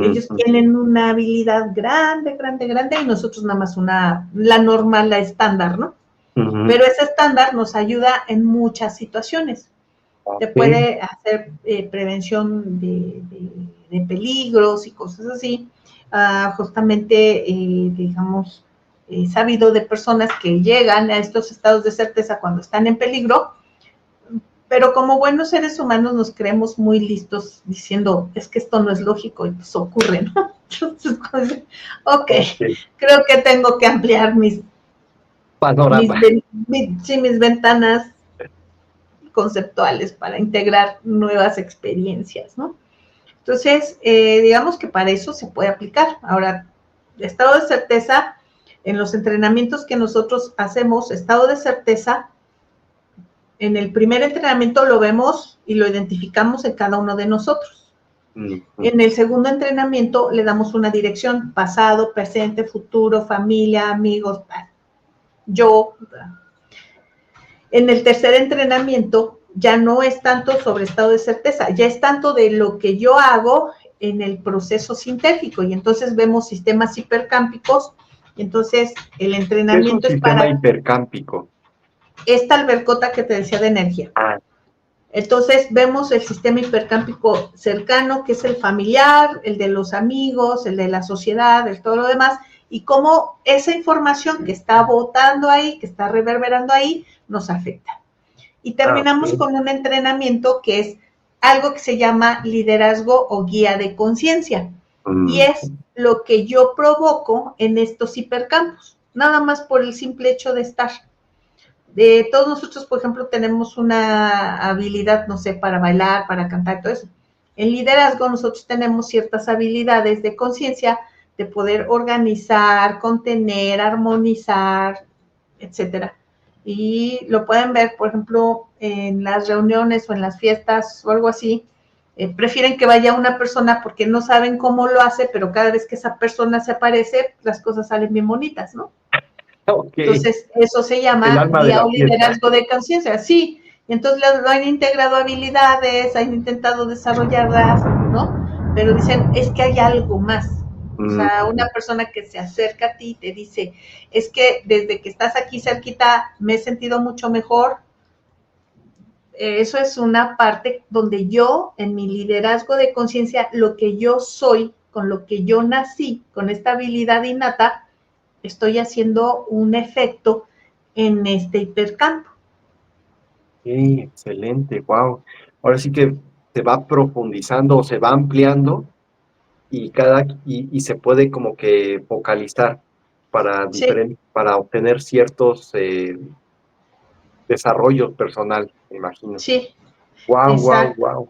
Ellos tienen una habilidad grande, grande, grande, y nosotros nada más la normal, la estándar, ¿no? Pero ese estándar nos ayuda en muchas situaciones. Te puede hacer prevención de peligros y cosas así. Justamente, digamos, sabido de personas que llegan a estos estados de certeza cuando están en peligro, pero como buenos seres humanos nos creemos muy listos diciendo, es que esto no es lógico y pues ocurre, ¿no? Entonces, ok, creo que tengo que ampliar Panorama. mis ventanas conceptuales para integrar nuevas experiencias, ¿no? Entonces, digamos que para eso se puede aplicar. Ahora, estado de certeza, en los entrenamientos que nosotros hacemos, estado de certeza, en el primer entrenamiento lo vemos y lo identificamos en cada uno de nosotros. En el segundo entrenamiento le damos una dirección, pasado, presente, futuro, familia, amigos, yo. En el tercer entrenamiento ya no es tanto sobre estado de certeza, ya es tanto de lo que yo hago en el proceso sintérgico, y entonces vemos sistemas hipercámpicos. Entonces el Es un entrenamiento es sistema para hipercámpico. esta albercota que te decía de energía. Entonces vemos el sistema hipercámpico cercano, que es el familiar, el de los amigos, el de la sociedad, el todo lo demás, y cómo esa información que está botando ahí, que está reverberando ahí, nos afecta. Y terminamos con un entrenamiento que es algo que se llama liderazgo o guía de conciencia. Y es lo que yo provoco en estos hipercampos, nada más por el simple hecho de estar. Todos nosotros, por ejemplo, tenemos una habilidad, no sé, para bailar, para cantar, todo eso. En liderazgo nosotros tenemos ciertas habilidades de conciencia, de poder organizar, contener, armonizar, etcétera. Y lo pueden ver, por ejemplo, en las reuniones o en las fiestas o algo así. Prefieren que vaya una persona porque no saben cómo lo hace, pero cada vez que esa persona se aparece, las cosas salen bien bonitas, ¿no? Entonces, eso se El llama alma de guía la o fiesta. liderazgo de conciencia, sí. Entonces lo han integrado habilidades, han intentado desarrollarlas, ¿no? Pero dicen, es que hay algo más. O sea, una persona que se acerca a ti y te dice, es que desde que estás aquí cerquita me he sentido mucho mejor. Eso es una parte donde yo, en mi liderazgo de conciencia, lo que yo soy, con lo que yo nací, con esta habilidad innata, estoy haciendo un efecto en este hipercampo. Excelente, wow. Ahora sí que se va profundizando o se va ampliando y se puede como que focalizar Sí, para obtener ciertos desarrollos personal, me imagino. sí, Wow, wow, exacto. wow.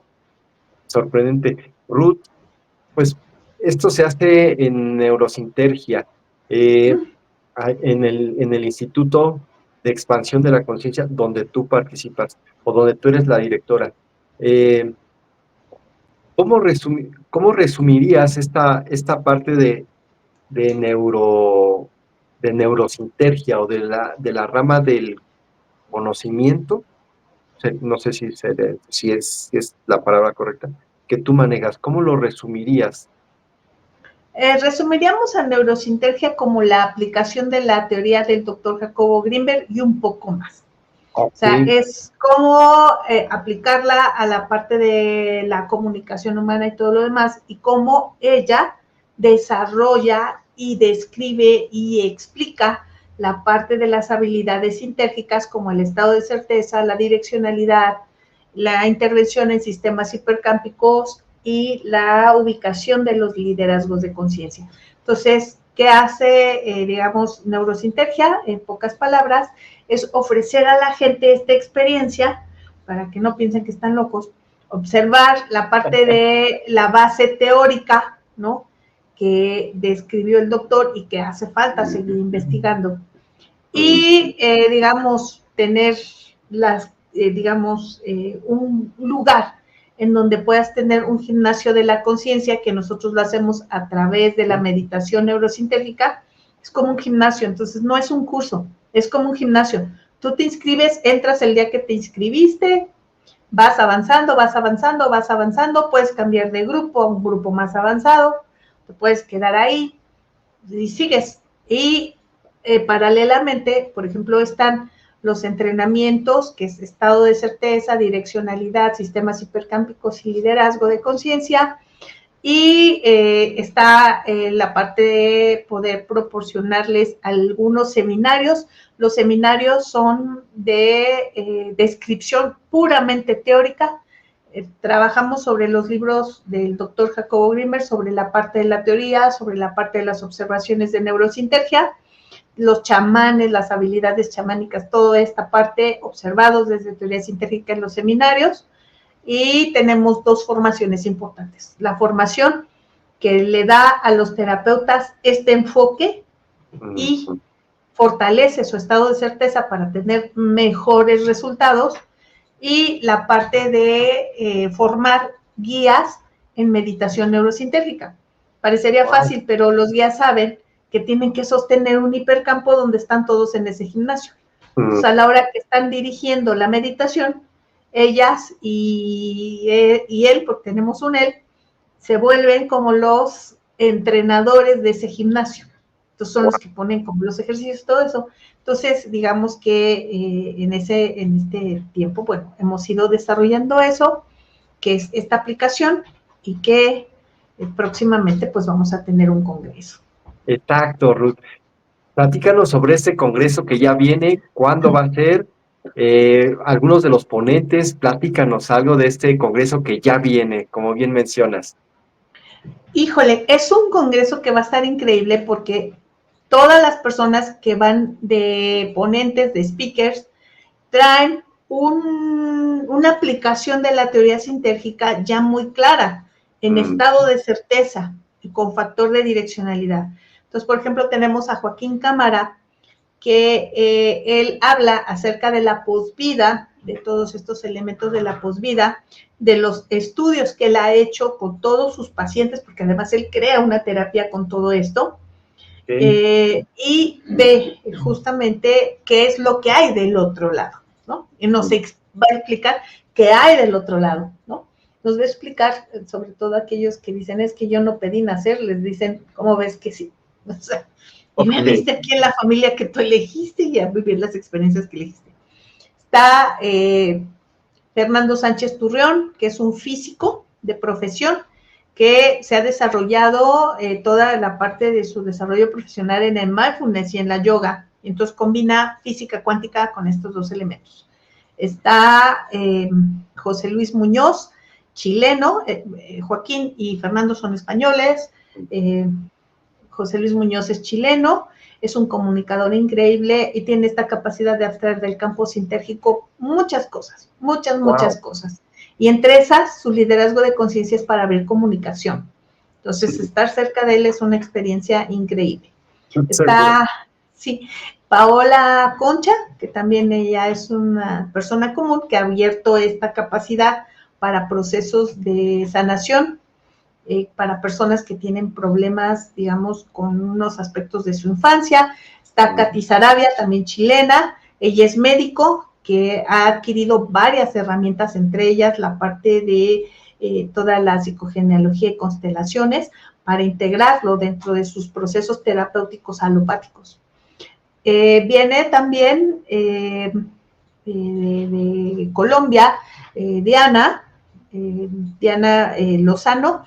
Sorprendente. Ruth, pues esto se hace en neurosintergia, en el Instituto de Expansión de la Conciencia, donde tú participas o donde tú eres la directora. Eh, cómo resumirías esta parte de de neurosintergia o de la rama del conocimiento no sé si es la palabra correcta, que tú manejas, ¿cómo lo resumirías? Resumiríamos a neurosintergia como la aplicación de la teoría del doctor Jacobo Grinberg y un poco más. O Ok. sea, es cómo aplicarla a la parte de la comunicación humana y todo lo demás, y cómo ella desarrolla y describe y explica la parte de las habilidades sintérgicas como el estado de certeza, la direccionalidad, la intervención en sistemas hipercámpicos y la ubicación de los liderazgos de conciencia. Entonces, ¿qué hace, digamos, neurosintergia? En pocas palabras, es ofrecer a la gente esta experiencia para que no piensen que están locos, observar la parte de la base teórica, ¿no? Que describió el doctor y que hace falta seguir investigando. Y, digamos, tener un lugar en donde puedas tener un gimnasio de la conciencia, que nosotros lo hacemos a través de la meditación neurosintérgica. Es como un gimnasio, entonces no es un curso, es como un gimnasio. Tú te inscribes, entras el día que te inscribiste, vas avanzando, vas avanzando, vas avanzando, puedes cambiar de grupo a un grupo más avanzado, te puedes quedar ahí y sigues. Y paralelamente, por ejemplo, están los entrenamientos, que es estado de certeza, direccionalidad, sistemas hipercámpicos y liderazgo de conciencia. Y está la parte de poder proporcionarles algunos seminarios. Los seminarios son de descripción puramente teórica. Trabajamos sobre los libros del doctor Jacobo Grimberg, sobre la parte de la teoría, sobre la parte de las observaciones de neurosintergia, los chamanes, las habilidades chamánicas, toda esta parte observados desde teoría sintérgica en los seminarios. Y tenemos dos formaciones importantes. La formación que le da a los terapeutas este enfoque y fortalece su estado de certeza para tener mejores resultados, y la parte de formar guías en meditación neurosintérgica. Parecería fácil, pero los guías saben que tienen que sostener un hipercampo donde están todos en ese gimnasio. Entonces, a la hora que están dirigiendo la meditación, ellas y él, porque tenemos un él, se vuelven como los entrenadores de ese gimnasio. Entonces son los que ponen como los ejercicios y todo eso. Entonces, digamos que en este tiempo, bueno, hemos ido desarrollando eso, que es esta aplicación, y que próximamente pues vamos a tener un congreso. Exacto, Ruth. Platícanos sobre este congreso que ya viene, cuándo va a ser, algunos de los ponentes, platícanos algo de este congreso que ya viene, como bien mencionas. Híjole, es un congreso que va a estar increíble porque todas las personas que van de ponentes, de speakers, traen una aplicación de la teoría sintérgica ya muy clara, en estado de certeza y con factor de direccionalidad. Entonces, por ejemplo, tenemos a Joaquín Cámara, que él habla acerca de la posvida, de todos estos elementos de la posvida, de los estudios que él ha hecho con todos sus pacientes, porque además él crea una terapia con todo esto, y ve justamente qué es lo que hay del otro lado, ¿no? Y nos va a explicar qué hay del otro lado, ¿no? Nos va a explicar, sobre todo aquellos que dicen, es que yo no pedí nacer, les dicen, ¿cómo ves que sí? O sea, y me viste aquí en la familia que tú elegiste y a vivir las experiencias que elegiste. Está Fernando Sánchez Turrión, que es un físico de profesión, que se ha desarrollado toda la parte de su desarrollo profesional en el mindfulness y en la yoga. Entonces combina física cuántica con estos dos elementos. Está José Luis Muñoz, chileno, Joaquín y Fernando son españoles, José Luis Muñoz es chileno, es un comunicador increíble y tiene esta capacidad de abstraer del campo sintérgico muchas cosas, muchas cosas. Y entre esas, su liderazgo de conciencia es para abrir comunicación. Entonces, estar cerca de él es una experiencia increíble. Está, sí, Paola Concha, que también ella es una persona común que ha abierto esta capacidad para procesos de sanación, para personas que tienen problemas, digamos, con unos aspectos de su infancia. Está Katy Sarabia, también chilena, ella es médico, que ha adquirido varias herramientas, entre ellas la parte de toda la psicogenealogía y constelaciones, para integrarlo dentro de sus procesos terapéuticos alopáticos. Viene también de Colombia, Diana Lozano.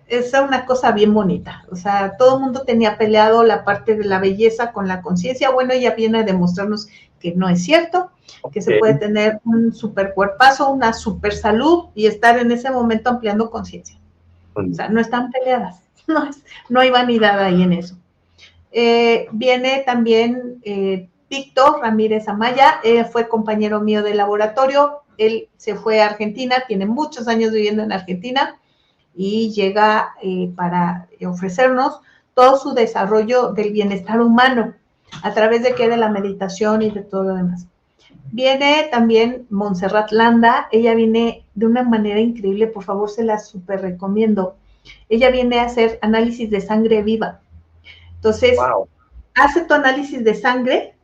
Es una cosa bien bonita, o sea, todo el mundo tenía peleado la parte de la belleza con la conciencia. Bueno, ella viene a demostrarnos que no es cierto, que se puede tener un super cuerpazo, una super salud y estar en ese momento ampliando conciencia. O sea, no están peleadas, no hay vanidad ahí en eso. Viene también Víctor Ramírez Amaya, fue compañero mío de laboratorio, él se fue a Argentina, tiene muchos años viviendo en Argentina, y llega para ofrecernos todo su desarrollo del bienestar humano, a través de la meditación y de todo lo demás. Viene también Montserrat Landa, ella viene de una manera increíble, por favor se la súper recomiendo. Ella viene a hacer análisis de sangre viva. Entonces, hace tu análisis de sangre,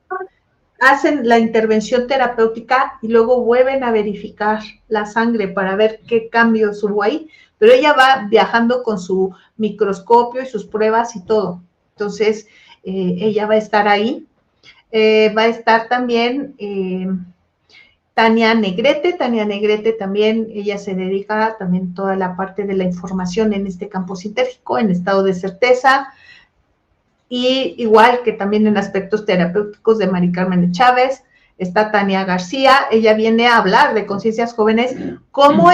hacen la intervención terapéutica y luego vuelven a verificar la sangre para ver qué cambios hubo ahí, pero ella va viajando con su microscopio y sus pruebas y todo. Entonces, ella va a estar ahí. Va a estar también Tania Negrete también, ella se dedica también toda la parte de la información en este campo sintérgico, en estado de certeza, y igual que también en aspectos terapéuticos de Mari Carmen de Chávez. Está Tania García, ella viene a hablar de conciencias jóvenes, cómo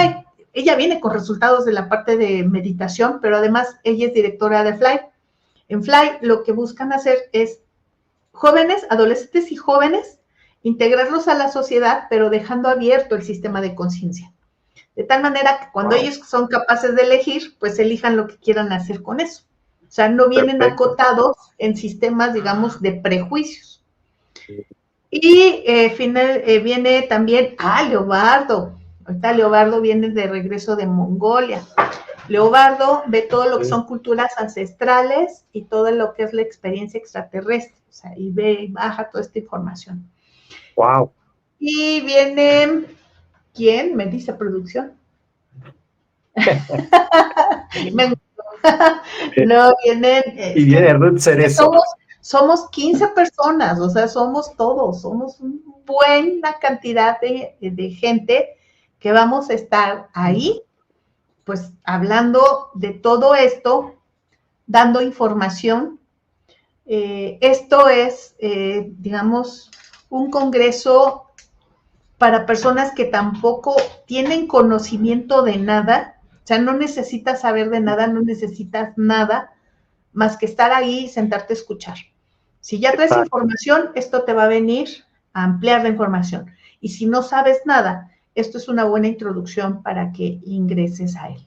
ella viene con resultados de la parte de meditación, pero además ella es directora de Fly. En Fly lo que buscan hacer es jóvenes, adolescentes y jóvenes, integrarlos a la sociedad, pero dejando abierto el sistema de conciencia. De tal manera que cuando ellos son capaces de elegir, pues elijan lo que quieran hacer con eso. O sea, no vienen acotados en sistemas, digamos, de prejuicios. Y viene también Leobardo. Ahorita Leobardo viene de regreso de Mongolia. Leobardo ve todo lo que son culturas ancestrales y todo lo que es la experiencia extraterrestre. O sea, y ve y baja toda esta información. Wow. Y viene, ¿quién? Me dice producción. Me gustó. No, vienen. Y viene Ruth Cerezo. Somos 15 personas, o sea, somos todos, somos una buena cantidad de gente que vamos a estar ahí, pues hablando de todo esto, dando información. Esto es, digamos, un congreso para personas que tampoco tienen conocimiento de nada, o sea, no necesitas saber de nada, no necesitas nada más que estar ahí y sentarte a escuchar. Si ya traes información, esto te va a venir a ampliar la información. Y si no sabes nada, esto es una buena introducción para que ingreses a él.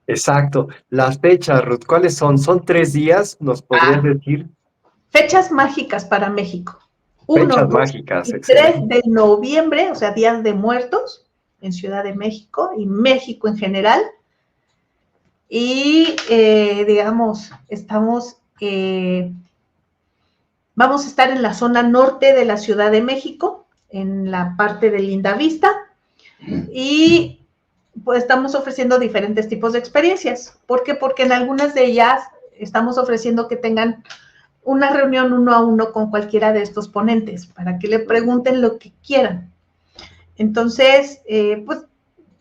Exacto. Las fechas, Ruth, ¿cuáles son? ¿Son 3 días? ¿Nos podrías decir? Fechas mágicas para México. 1, 2 y 3 de noviembre, o sea, Días de Muertos, en Ciudad de México y México en general. Y, digamos, vamos a estar en la zona norte de la Ciudad de México, en la parte de Lindavista, y pues estamos ofreciendo diferentes tipos de experiencias. ¿Por qué? Porque en algunas de ellas estamos ofreciendo que tengan una reunión 1 a 1 con cualquiera de estos ponentes, para que le pregunten lo que quieran. Entonces, pues,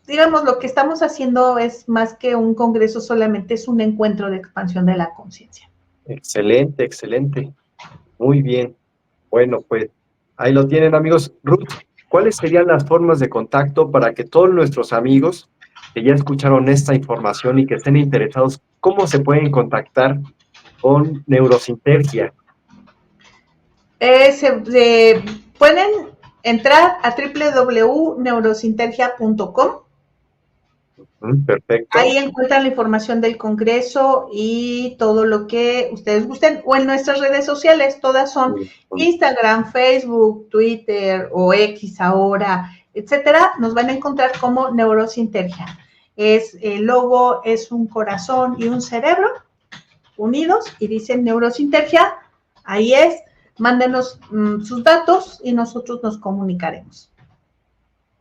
digamos, lo que estamos haciendo es más que un congreso, solamente es un encuentro de expansión de la conciencia. Excelente, excelente. Muy bien. Bueno, pues ahí lo tienen, amigos. Ruth, ¿cuáles serían las formas de contacto para que todos nuestros amigos que ya escucharon esta información y que estén interesados, cómo se pueden contactar con Neurosintergia? Pueden entrar a www.neurosintergia.com. Perfecto. Ahí encuentran la información del congreso y todo lo que ustedes gusten, o en nuestras redes sociales, todas son Instagram, Facebook, Twitter o X ahora, etcétera. Nos van a encontrar como Neurosintergia. El logo es un corazón y un cerebro unidos y dicen Neurosintergia. Ahí es, mándenos sus datos y nosotros nos comunicaremos.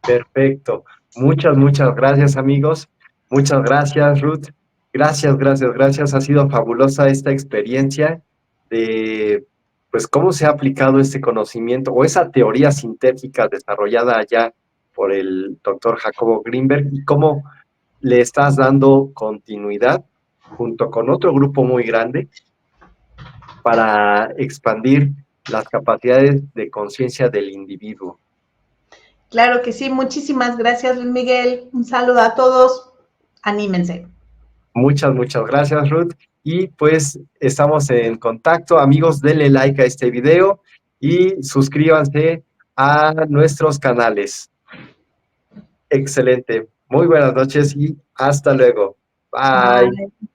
Perfecto. Muchas gracias, amigos. Muchas gracias, Ruth. Gracias. Ha sido fabulosa esta experiencia de, pues, cómo se ha aplicado este conocimiento o esa teoría sintética desarrollada allá por el doctor Jacobo Greenberg y cómo le estás dando continuidad junto con otro grupo muy grande para expandir las capacidades de conciencia del individuo. Claro que sí, muchísimas gracias, Luis Miguel. Un saludo a todos. Anímense. Muchas gracias, Ruth. Y pues estamos en contacto. Amigos, denle like a este video y suscríbanse a nuestros canales. Excelente. Muy buenas noches y hasta luego. Bye. Bye.